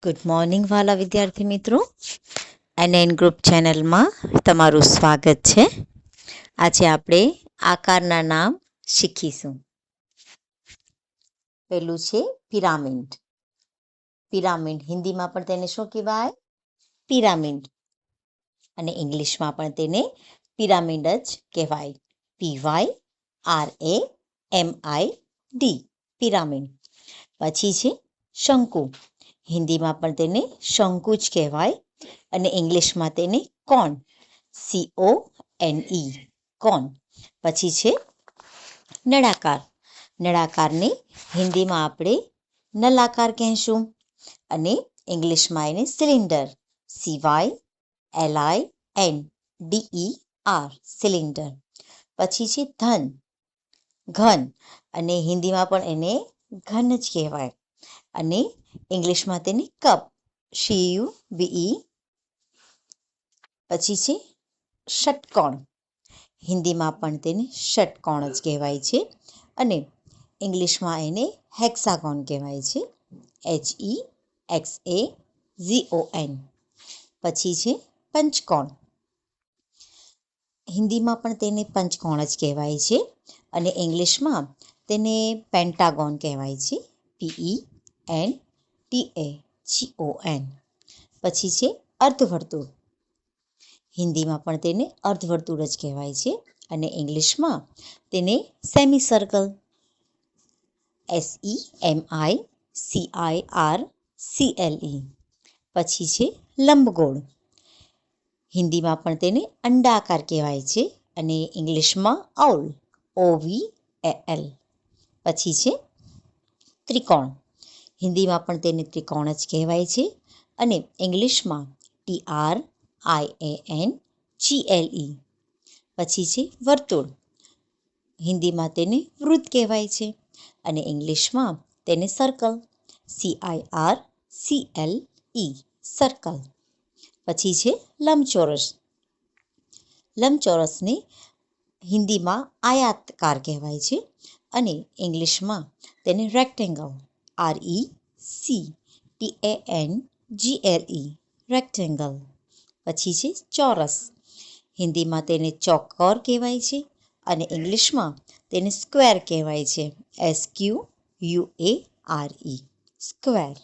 Good morning વાલા વિદ્યાર્થી મિત્રો, NN ગ્રુપ ચેનલમાં તમારું સ્વાગત છે. આજે આપણે આકારના નામ શીખીશું. પહેલું છે પિરામિડ. પિરામિડ હિન્દીમાં પણ તેને શું કહેવાય? પિરામિડ. અને ઇંગ્લિશમાં પણ તેને પિરામિડ જ કહેવાય. PYRAMID pyramid. પછી છે શંકુ. હિન્દીમાં પણ તેને શંકુ જ કહેવાય અને ઇંગ્લિશમાં તેને કોન, CONE કોન. પછી છે નળાકાર. નળાકારને હિન્દીમાં આપણે નલાકાર કહેશું અને ઇંગ્લિશમાં એને સિલિન્ડર, CYLINDER સિલિન્ડર. પછી છે ધન, ઘન અને હિન્દીમાં પણ એને ઘન જ કહેવાય અને ઇંગ્લિશમાં તેને કપ, CUBE. પછી છે ષટકોણ. હિન્દીમાં પણ તેને ષટકોણ જ કહેવાય છે અને ઇંગ્લિશમાં એને હેક્સાગોન કહેવાય છે, HEXAGON. પછી છે પંચકોણ. હિન્દીમાં પણ તેને પંચકોણ જ કહેવાય છે અને ઇંગ્લિશમાં તેને પેન્ટાગોન કહેવાય છે, PENTAGON. પછી છે અર્ધવર્તુળ. હિન્દીમાં પણ તેને અર્ધવર્તુળ જ કહેવાય છે અને ઇંગ્લિશમાં તેને સેમી સર્કલ, SEMICIRCLE. પછી છે લંબગોળ. હિન્દીમાં પણ તેને અંડાકાર કહેવાય છે અને ઇંગ્લિશમાં ઓવલ, OVAL. પછી છે ત્રિકોણ. હિન્દીમાં પણ તેને ત્રિકોણ જ કહેવાય છે અને ઇંગ્લિશમાં TRIANGLE. પછી છે વર્તુળ. હિન્દીમાં તેને વૃત્ત કહેવાય છે અને ઇંગ્લિશમાં તેને સર્કલ, CIRCLE સર્કલ. પછી છે લંબચોરસ. લંબચોરસને હિન્દીમાં આયતાકાર કહેવાય છે અને ઇંગ્લિશમાં તેને રેક્ટેંગલ, RECTANGLE રેક્ટેંગલ. પછી છે ચોરસ. હિન્દીમાં તેને ચોકોર કહેવાય છે અને ઇંગ્લિશમાં તેને સ્ક્વેર કહેવાય છે, SQUARE સ્ક્વેર.